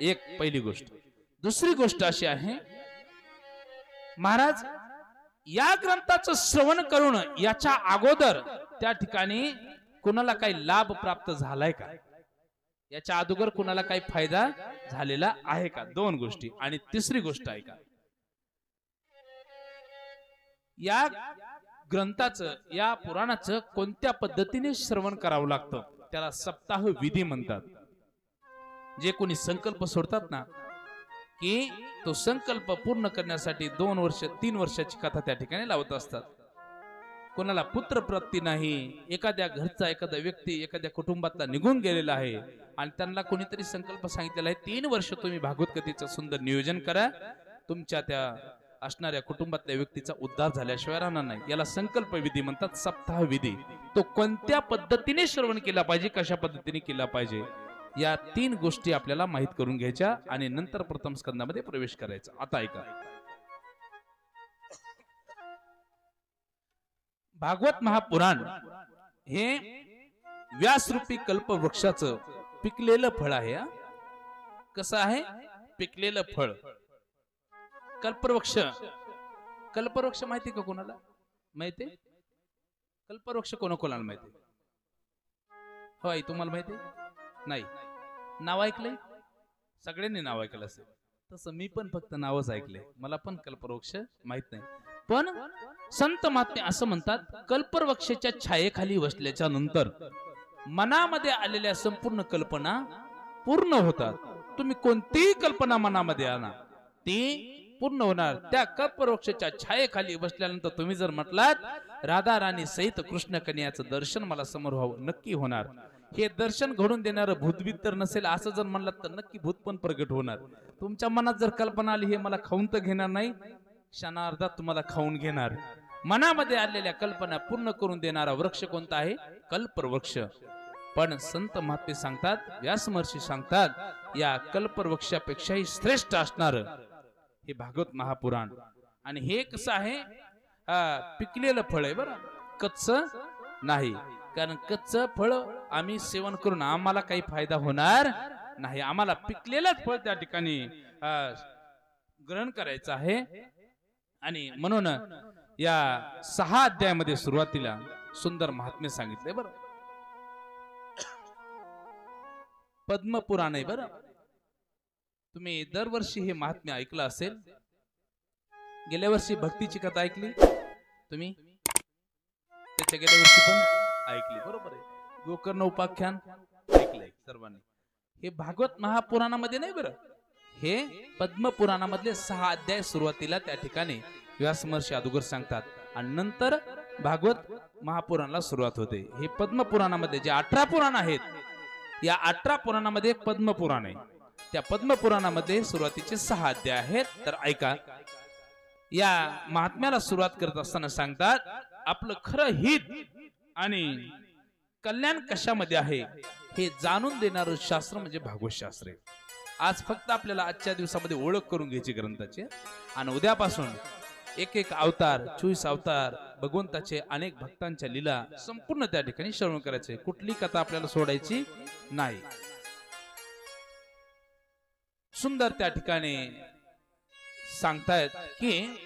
एक पहिली गोष्ट. दुसरी गोष्ट अशी आहे, महाराज या ग्रंथाचं श्रवण करून याच्या अगोदर त्या ठिकाणी कुणाला काही लाभ प्राप्त झालाय का, याच्या अगोदर कुणाला काही फायदा झालेला आहे का. 2 गोष्टी. आणि तिसरी गोष्ट आहे का, या ग्रंथाचं या पुराणाचं कोणत्या पद्धतीने श्रवण करावं लागतं, त्याला सप्ताह विधी म्हणतात. जे कोणी संकल्प सोडतात ना की तो संकल्प पूर्ण करण्यासाठी 2 वर्ष 3 वर्षाची कथा त्या ठिकाणी लावत असतात. कोणाला पुत्र प्राप्ती नाही, एखाद्या घरचा एखादा व्यक्ती एखाद्या कुटुंबातला निघून गेलेला आहे आणि त्यांना कोणीतरी संकल्प सांगितलेला आहे 3 वर्ष तुम्ही भागवत कथेचं सुंदर नियोजन करा, तुमच्या त्या असणाऱ्या कुटुंबातल्या व्यक्तीचा उद्धार झाल्याशिवाय राहणार नाही. याला संकल्प विधी म्हणतात, सप्ताह विधी. तो कोणत्या पद्धतीने श्रवण केला पाहिजे, कशा पद्धतीने केला पाहिजे, या 3 गोष्टी आपल्याला माहित करून घ्यायच्या आणि नंतर प्रथम स्कंदामध्ये प्रवेश करायचा. आता ऐका, भागवत महापुराण हे व्यासरूपी कल्पवृक्षाचं पिकलेलं फळ आहे. कसं आहे पिकलेलं फळ? कल्पवृक्ष, कल्पवृक्ष माहिती का कोणाला? माहिती? कल्पवृक्ष कोणाला माहिती? हो आई, तुम्हाला माहिती नाही? नाव ऐकलंय सगळ्यांनी, नाव ऐकलं असेल. तसं मी पण फक्त नावच ऐकले, मला पण कल्पवृक्ष माहित नाही. पण संत महात्मे असं म्हणतात, कल्पवृक्षाच्या छायेखाली बसल्याच्या नंतर मनामध्ये आलेल्या संपूर्ण कल्पना पूर्ण होतात. तुम्ही कोणतीही कल्पना मनामध्ये आणा ती पूर्ण होणार. त्या कल्पवृक्षाच्या छायेखाली बसल्यानंतर तुम्ही जर म्हटलात राधा राणी सहित कृष्ण कन्याचं दर्शन मला समोर व्हावं, नक्की होणार. हे दर्शन घडून देणारं भूतबीत तर नसेल असं जर म्हणलात तर नक्की भूत पण प्रगट होणार. तुमच्या मनात जर कल्पना आली हे मला खाऊन तर घेणार नाही, क्षणार्धात तुम्हाला खाऊन घेणार. मनामध्ये आलेल्या कल्पना पूर्ण करून देणारा वृक्ष कोणता आहे? कल्पवृक्ष. पण संत महात्मे सांगतात, व्यासमहर्षी सांगतात, या कल्पवृक्षापेक्षाही श्रेष्ठ असणार हे भागवत महापुराण. आणि हे कसं आहे, पिकलेलं फळ आहे बरं, कच्च नाही. कारण कच्च फळ आम्ही सेवन करून आम्हाला काही फायदा होणार नाही. आम्हाला पिकलेलंच फळ त्या ठिकाणी ग्रहण करायचं आहे. आणि म्हणून या 6 अध्यायामध्ये सुरुवातीला सुंदर महात्म्य सांगितले बरं. पद्मपुराण आहे बरं. तुम्ही दरवर्षी हे महात्म्य ऐकलं असेल. गेल्या वर्षी भक्तीची कथा ऐकली तुम्ही, त्याच्या गेल्या वर्षी पण ऐकली बरोबर आहे. गोकर्ण उपाख्यान ऐकलंय सर्वांनी. हे भागवत महापुराणामध्ये नाही बरं, हे पद्मपुराणामधले 6 अध्याय सुरुवातीला त्या ठिकाणी व्यास महर्षी अगोदर सांगतात आणि नंतर भागवत महापुराणाला सुरुवात होते. हे पद्मपुराणामध्ये जे 18 पुराण आहेत, या 18 पुराणामध्ये एक पद्मपुराण आहे. त्या पद्मपुराणामध्ये सुरुवातीचे 6 अध्याय आहेत. तर ऐका, या महात्म्याला सुरुवात करत असताना सांगतात, आपलं खरं हित आणि कल्याण कशामध्ये आहे हे जाणून देणारं शास्त्र म्हणजे भागवत शास्त्र आहे. आज फक्त आपल्याला आजच्या दिवसामध्ये ओळख करून घ्यायची ग्रंथाची, आणि उद्यापासून एक एक अवतार, 24 अवतार, भगवंताचे अनेक भक्तांच्या लीला संपूर्ण त्या ठिकाणी श्रवण करायचे. कुठली कथा आपल्याला सोडायची नाही. सुंदर त्या ठिकाणी सांगतायत की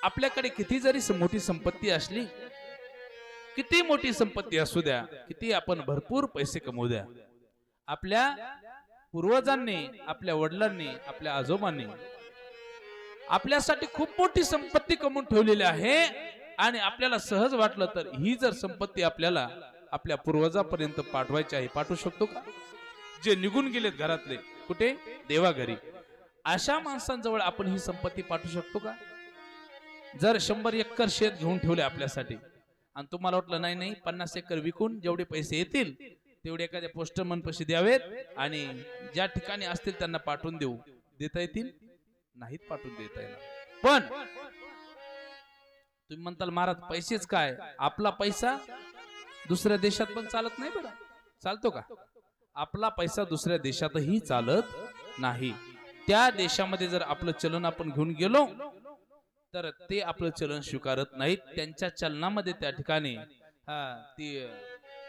आपल्याकडे किती जरी मोठी संपत्ती असली, किती मोठी संपत्ती असू द्या, किती आपण भरपूर पैसे कमवू द्या, आपल्या पूर्वजांनी, आपल्या वडिलांनी, आपल्या आजोबांनी आपल्यासाठी खूप मोठी संपत्ती कमवून ठेवलेली आहे, आणि आपल्याला सहज वाटलं तर ही जर संपत्ती आपल्याला आपल्या पूर्वजापर्यंत पाठवायची आहे, पाठवू शकतो का? जे निघून गेलेत घरातले, कुठे? देवाघरी. अशा माणसांजवळ आपण ही संपत्ती पाठवू शकतो का? जर 100 एकर शेत घेऊन ठेवले आपल्यासाठी, आणि तुम्हाला वाटलं नाही नाही 50 एकर विकून जेवढे पैसे येतील तेवढे एखाद्या पोस्टरमन पैसे द्यावेत आणि ज्या ठिकाणी असतील त्यांना पाठवून देऊ, देता येतील? नाहीत पाठवून देता येणार. पण तुम्ही म्हणताल महाराज पैसेच काय, आपला पैसा दुसऱ्या देशात पण चालत नाही बरं. चालतो का? आपला पैसा दुसऱ्या देशातही चालत नाही. त्या देशामध्ये जर आपलं चलन आपण घेऊन गेलो तर ते आपलं चलन स्वीकारत नाहीत. त्यांच्या चलनामध्ये त्या ठिकाणी ती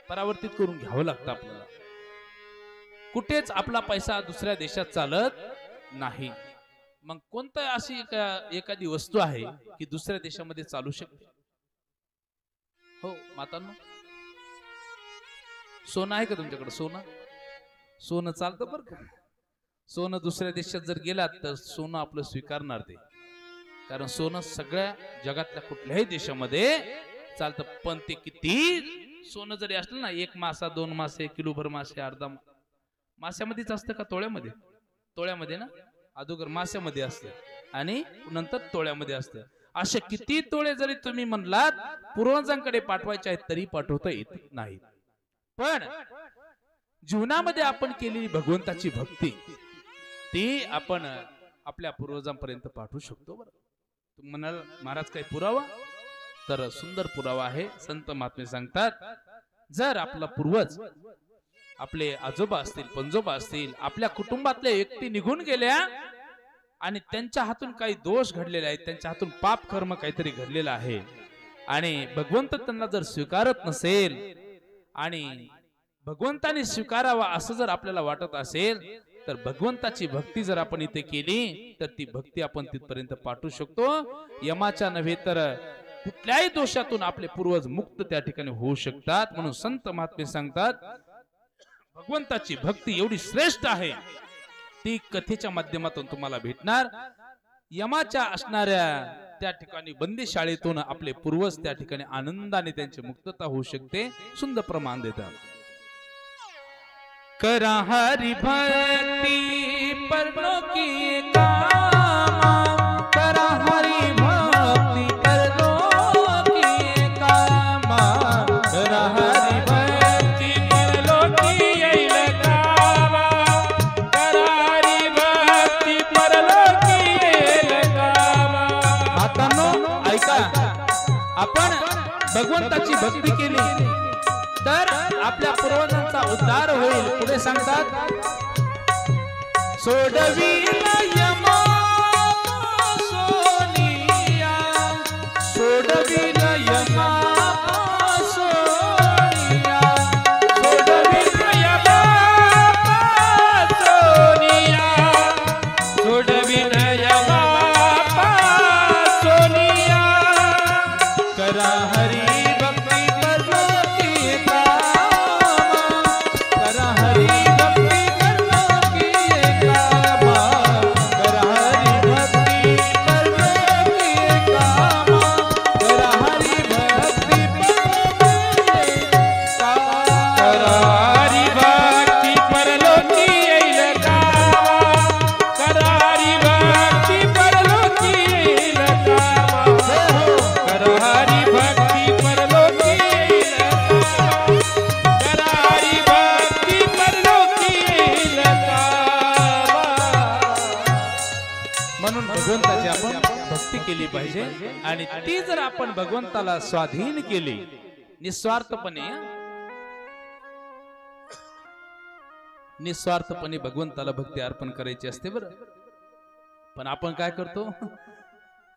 परावर्तित करून घ्यावं लागतं आपल्याला. कुठेच आपला पैसा दुसऱ्या देशात चालत नाही. मग कोणतं अशी एखादी वस्तू आहे की दुसऱ्या देशामध्ये चालू शकते? हो मातांनो, सोनं आहे का तुमच्याकडे? सोनं, सोनं चालतं बरं का. सोनं दुसऱ्या देशात जर गेलात तर सोनं आपलं स्वीकारणार ते, कारण सोनं सगळ्या जगातल्या कुठल्याही देशामध्ये चालतं. पण ते किती सोनं जरी असलं ना, 1 मासा 2 मासे, किलोभर मासे, अर्धा माश्यामध्येच असतं का तोळ्यामध्ये? तोळ्यामध्ये ना, अगोदर माश्यामध्ये असतं आणि नंतर तोळ्यामध्ये असतं. असे किती तोळे जरी तुम्ही म्हणलात पूर्वजांकडे पाठवायचे आहेत तरी पाठवता येत नाही. पण जीवनामध्ये आपण केलेली भगवंताची भक्ती ती आपण आपल्या पूर्वजांपर्यंत पाठवू शकतो. बरं, तुम्ही म्हणाल महाराज काही पुरावा? तर सुंदर पुरावा आहे. संत महात्मे सांगतात, जर आपला पूर्वज, आपले आजोबा असतील, पंजोबा असतील, आपल्या कुटुंबातल्या व्यक्ती निघून गेल्या आणि त्यांच्या हातून काही दोष घडलेले आहेत, त्यांच्या हातून पाप कर्म काहीतरी घडलेलं आहे, आणि भगवंत त्यांना जर स्वीकारत नसेल आणि भगवंताने स्वीकारावा असं जर आपल्याला वाटत असेल तर भगवंताची भक्ती जर आपण इथे केली तर ती भक्ती आपण तिथपर्यंत पाठवू शकतो. यमाच्या नव्हे तर कुठल्याही दोषातून आपले पूर्वज मुक्त त्या ठिकाणी होऊ शकतात. म्हणून संत महात्मे सांगतात, भगवंताची भक्ती एवढी श्रेष्ठ आहे, ती कथेच्या माध्यमातून तुम्हाला भेटणार. यमाच्या असणाऱ्या त्या ठिकाणी बंदीशाळेतून आपले पूर्वज त्या ठिकाणी आनंदाने त्यांची मुक्तता होऊ शकते. सुंदर प्रमाण देतात. करा हरि भक्ति परनो की कामा, करा हरि भक्ति परनो की कामा, करा हरि भक्ति परनो की येईल कामा, करा हरि भक्ति परनो की येईल कामा. मातांनो ऐका, आपण भगवंताची भक्ती केली तर आपल्या पूर्वजांचा उद्धार होईल. पुढे सांगतात, सोडविला यमा सोनिया, सोडविला यमा सोनिया, सोडविला यमा सोनिया, सोडविला यमा सोनिया, करा हरी म्हणून भगवंताची आपण भक्ती केली पाहिजे आणि ती जर आपण भगवंताला स्वाधीन केली निस्वार्थपणे भगवंताला भक्ती अर्पण करायची असते बरं. पण आपण काय करतो,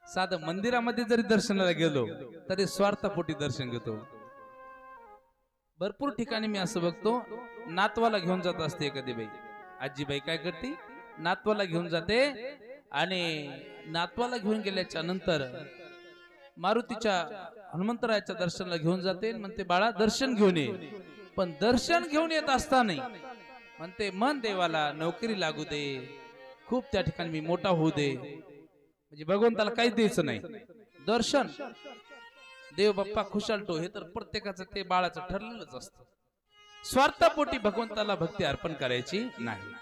साधं मंदिरामध्ये जरी दर्शनाला गेलो तरी स्वार्थापोटी दर्शन घेतो. भरपूर ठिकाणी मी असं बघतो, नातवाला घेऊन जात असते एखादी बाई, आजीबाई काय करते, नातवाला घेऊन जाते आणि नातवाला घेऊन गेल्याच्या नंतर मारुतीच्या हनुमंतरायाच्या दर्शनाला घेऊन जाते. म्हणते बाळा दर्शन घेऊन ये. पण दर्शन घेऊन येत असताना म्हणते मन देवाला नोकरी लागू दे, खूप त्या ठिकाणी मी मोठा होऊ दे. म्हणजे भगवंताला काहीच द्यायचं नाही, दर्शन देव बाप्पा खुशालटो हे तर प्रत्येकाचं ते बाळाचं ठरलेलंच असतं. स्वार्थापोटी भगवंताला भक्ती अर्पण करायची नाही,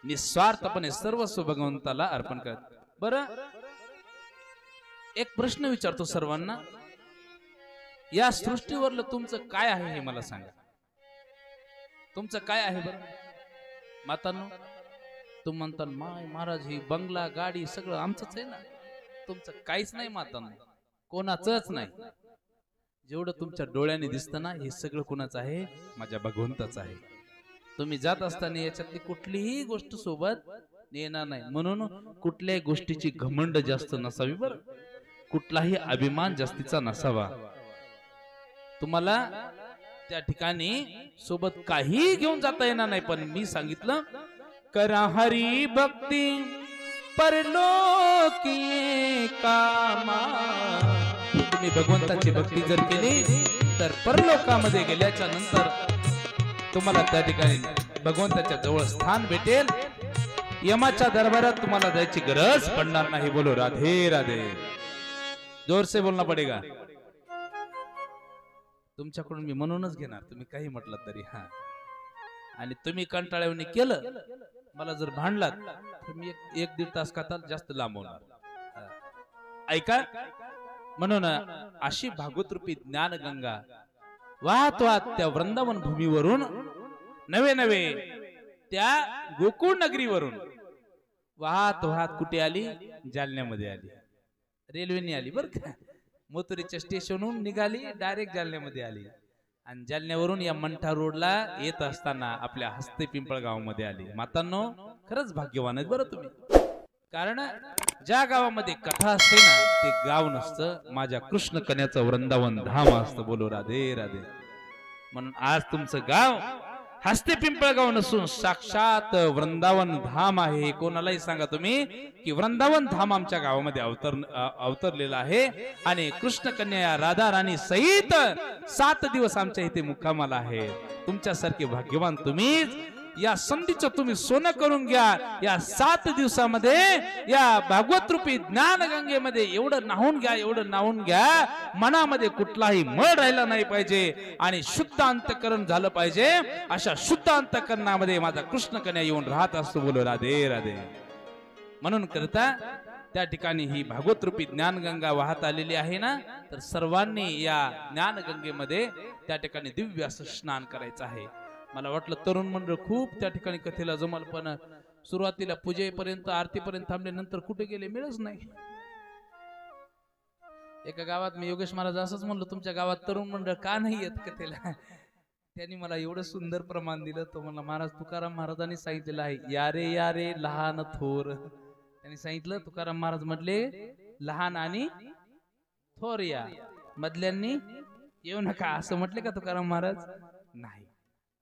निस्वार्थपणे सर्वस्व भगवंताला अर्पण कर. बरं एक प्रश्न विचारतो सर्वांना, या सृष्टीवरलं तुमचं काय आहे हे मला सांगा. तुमचं काय आहे बरं मातांनो? तुम्ही म्हणता माय महाराज ही बंगला गाडी सगळं आमचंच आहे ना. तुमचं काहीच नाही मातांनो, कोणाचंच नाही. जेवढं तुमच्या डोळ्याने दिसतं ना हे सगळं कोणाचं आहे? माझ्या भगवंताचं आहे. तुम्ही जात असताना याच्यातली कुठलीही गोष्ट सोबत येणार नाही. म्हणून कुठल्याही गोष्टीची घमंड जास्त नसावी बरं, कुठलाही अभिमान जास्तीचा नसावा. तुम्हाला त्या ठिकाणी सोबत काही घेऊन जाता येणार नाही. पण मी सांगितलं करा हरी भक्ती परलोकी कामा. तुम्ही भगवंताची भक्ती जर केली तर परलोकामध्ये गेल्याच्या नंतर तुम्हाला त्या ठिकाणी भगवंताच्या जवळ स्थान भेटेल. यमाच्या दरबारात तुम्हाला जायची गरज पडणार नाही. बोलो राधे राधे, जोर से बोलना पडेगा. तुमच्याकडून मी म्हणूनच घेणार, तुम्ही काही म्हटलं तरी. हा, आणि तुम्ही कंटाळ्याने केलं, मला जर भांडलात तर मी एक दीड तास काताल जास्त लांबवणार. ऐका, म्हणून अशी भागवत रूपी ज्ञान गंगा वाहत वाहत त्या वृंदावन भूमीवरून नवे नवे त्या गोकुळ नगरीवरून वाहत वाहत कुठे आली? जालन्यामध्ये आली. रेल्वेने आली बरं का. मोतुरीच्या स्टेशनहून निघाली, डायरेक्ट जालन्यामध्ये आली. आणि जालन्यावरून या मंठा रोडला येत असताना आपल्या हस्ते पिंपळगावमध्ये आली. मातांनो खरंच भाग्यवान आहेत बरं तुम्ही. कारण ज्या गावामध्ये कथा असते ना ते गाव नसतं, माझ्या कृष्ण कन्याचं वृंदावन धाम असतं. बोलो राधे राधे. म्हणून आज तुमचं गाव हस्ते पिंपळगाव नसून साक्षात वृंदावन धाम आहे. हे कोणालाही सांगा तुम्ही की वृंदावन धाम आमच्या गावामध्ये अवतरलेलं आहे. आणि कृष्ण कन्या राधा राणी सहित 7 दिवस आमच्या इथे मुक्कामाला आहे. तुमच्यासारखे भाग्यवान तुम्हीच. या संधीचं तुम्ही सोनं करून घ्या. या 7 दिवसामध्ये या भागवत रूपी ज्ञान गंगेमध्ये एवढं नाहून घ्या, एवढं नाहून घ्या, मनामध्ये कुठलाही मळ राहिला नाही पाहिजे आणि शुद्ध अंतःकरण झालं पाहिजे. अशा शुद्ध अंतःकरणामध्ये माझा कृष्ण कन्या येऊन राहत असतो. बोलो राधे राधे. म्हणून करता त्या ठिकाणी ही भागवत रूपी ज्ञान गंगा वाहत आलेली आहे ना, तर सर्वांनी या ज्ञान गंगेमध्ये त्या ठिकाणी दिव्य असं स्नान करायचं आहे. मला वाटलं तरुण मंडळ खूप त्या ठिकाणी कथेला जमल, पण सुरुवातीला पूजेपर्यंत आरतीपर्यंत थांबले, नंतर कुठे गेले मिळच नाही. एका गावात मी योगेश महाराज असंच म्हणलो, तुमच्या गावात तरुण मंडळ का नाही येत कथेला? त्यांनी मला एवढं सुंदर प्रमाण दिलं. तो मला महाराज तुकाराम महाराजांनी सांगितलेलं आहे, यारे यारे लहान थोर. त्यांनी सांगितलं, तुकाराम महाराज म्हटले लहान आणि थोर या, मधल्यांनी येऊ नका असं म्हटले का तुकाराम महाराज? नाही.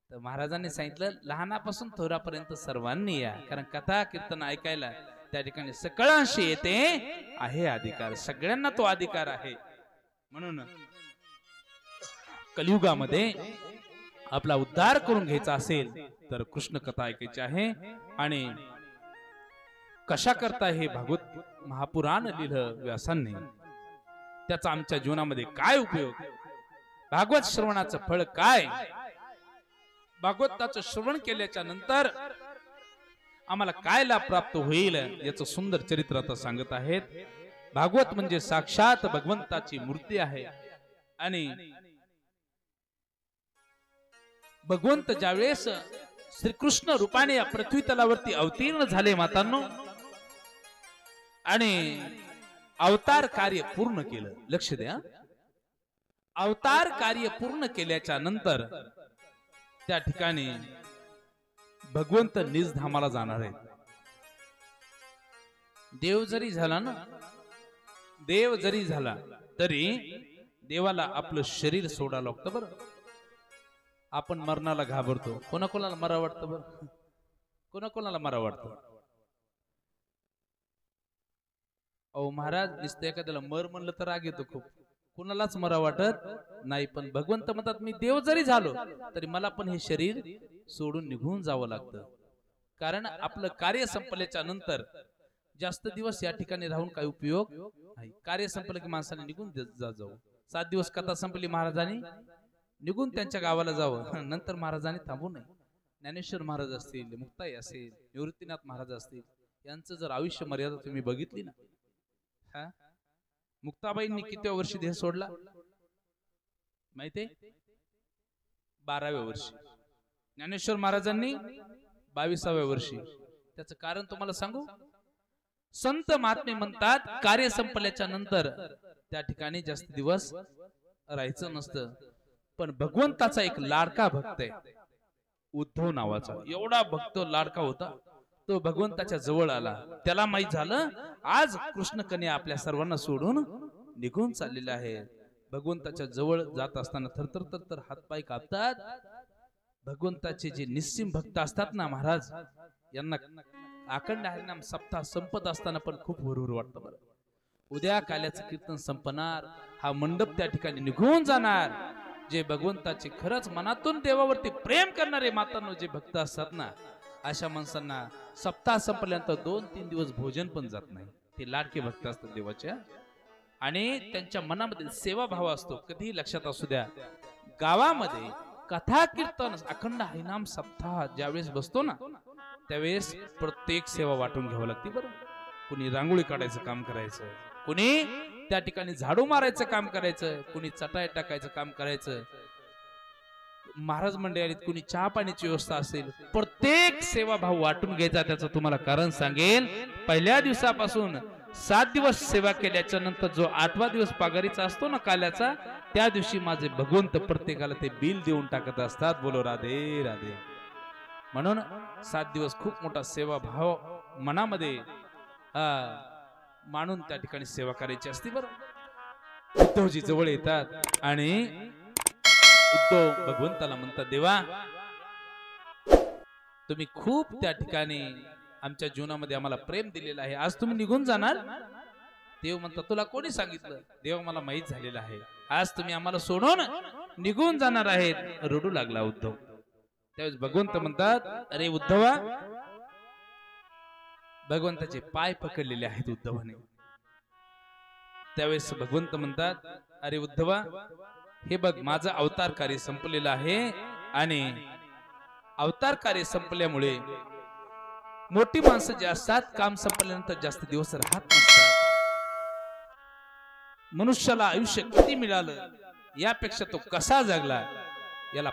तर महाराजांनी सांगितलं लहानापासून थोरापर्यंत सर्वांनी या. कारण कथा कीर्तन ऐकायला त्या ठिकाणी सकळांशी येते आहे अधिकार, सगळ्यांना तो अधिकार आहे. म्हणून कलियुगामध्ये आपला उद्धार करून घ्यायचा असेल तर कृष्ण कथा ऐकायची आहे. आणि कशा करता हे भागवत महापुराण लिहिलं व्यासांनी, त्याचा आमच्या जीवनामध्ये काय उपयोग, भागवत श्रवणाचं फळ काय, भागवताचं श्रवण केल्याच्या नंतर आम्हाला काय लाभ प्राप्त होईल याचं सुंदर चरित्र आता सांगत आहेत. भागवत म्हणजे साक्षात भगवंताची मूर्ती आहे. आणि भगवंत ज्यावेळेस श्रीकृष्ण रूपाने या पृथ्वी तलावरती अवतीर्ण झाले मातांनो, आणि अवतार कार्य पूर्ण केलं. लक्ष द्या, अवतार कार्य पूर्ण केल्याच्या नंतर त्या ठिकाणी भगवंत निज धामाला जाणार आहे. देव जरी झाला ना, देव जरी झाला तरी देवाला आपलं शरीर सोडायला लागतं. बरं, आपण मरणाला घाबरतो. कोणाकोणाला मरा वाटतं? बरं, कोणाकोणाला मरा वाटतं? अहो महाराज, दिसतंय एखाद्याला मर म्हणलं तर राग येतो खूप. कुणालाच मरा वाटत नाही. पण भगवंत म्हणतात, मी देव जरी झालो तरी मला पण हे शरीर सोडून निघून जावं लागतं. कारण आपलं कार्य संपल्याच्या नंतर जास्त दिवस या ठिकाणी राहून काही उपयोग नाही. कार्य संपलं की माणसाने निघून जाऊ. 7 दिवस कथा संपली, महाराजांनी निघून त्यांच्या गावाला जावं. नंतर महाराजांनी थांबू नये. ज्ञानेश्वर महाराज असतील, मुक्ताई असेल, निवृत्तीनाथ महाराज असतील, यांचं जर आयुष्य मर्यादा तुम्ही बघितली ना, हा, मुक्ताबाईंनी किती वर्षी देह सोडला माहितीये? 12व्या वर्षी. ज्ञानेश्वर महाराजांनी 22व्या वर्षी. त्याचं कारण तुम्हाला सांगू? संत महात्मे म्हणतात, कार्य संपल्याच्या नंतर त्या ठिकाणी जास्त दिवस राहायचं नसतं. पण भगवंताचा एक लाडका भक्त आहे, उद्धव नावाचा. एवढा भक्त लाडका होता, तो भगवंताच्या जवळ आला. त्याला माहित झालं आज कृष्ण कन्या आपल्या सर्वांना सोडून निघून चाललेला आहे. भगवंताच्या जवळ जात असताना थरथर थरथर हातपाय कापतात. भगवंताचे जे निस्सिम भक्त असतात ना महाराज, यांना अखंड हरिनाम सप्ताह संपत असताना पण खूप हुरहुर वाटतं. बरं, उद्या काल्याचं कीर्तन संपणार, हा मंडप त्या ठिकाणी निघून जाणार. जे भगवंताचे खरंच मनातून देवावरती प्रेम करणारे मातांनो जे भक्त असतात ना, अशा माणसांना सप्ताह संपल्यानंतर 2-3 दिवस भोजन पण जात नाही. ते लाडके भक्त असतात देवाच्या, आणि त्यांच्या मनामध्ये सेवा भाव असतो. कधी लक्षात असू द्या, गावामध्ये कथा कीर्तन अखंड हरिनाम सप्ताह ज्यावेळेस बसतो ना, त्यावेळेस प्रत्येक सेवा वाटून घ्यावं लागते. बरं, कुणी रांगोळी काढायचं काम करायचं, कुणी त्या ठिकाणी झाडू मारायचं काम करायचं, कुणी चटाई टाकायचं काम करायचं, महाराज मंडळीत कुणी चहा पाण्याची व्यवस्था असेल, प्रत्येक सेवा भाव वाटून घ्यायचा. त्याचं तुम्हाला कारण सांगेल. पहिल्या दिवसापासून 7 दिवस सेवा केल्याच्या नंतर जो 8वा दिवस पगारीचा असतो ना काल्याचा, त्या दिवशी माझे भगवंत प्रत्येकाला ते बिल देऊन टाकत असतात. बोलो राधे राधे. म्हणून 7 दिवस खूप मोठा सेवा भाव मनामध्ये मानून त्या ठिकाणी सेवा करायची असते. बरं, उद्धवजी जवळ येतात आणि उद्धव भगवंताला म्हणतात, देवा तुम्ही खूप त्या ठिकाणी आमच्या जीवनामध्ये आम्हाला प्रेम दिलेलं आहे, आज तुम्ही निघून जाणार? देव म्हणतात, तुला कोणी सांगितलं? देव, मला माहित झालेलं आहे, आज तुम्ही आम्हाला सोडून निघून जाणार आहेत. रडू लागला उद्धव. त्यावेळेस भगवंत म्हणतात, अरे उद्धवा, भगवंताचे पाय पकडलेले आहेत उद्धवाने. त्यावेळेस भगवंत म्हणतात, अरे उद्धवा, हे बघ, माझं अवतार कार्य संपलेलं आहे आणि अवतार कार्य संपल्यामुळे मोठी माणसं जे असतात काम संपल्यानंतर जास्त दिवस राहत नसतात. मनुष्याला आयुष्य किती मिळालं यापेक्षा तो कसा जगला याला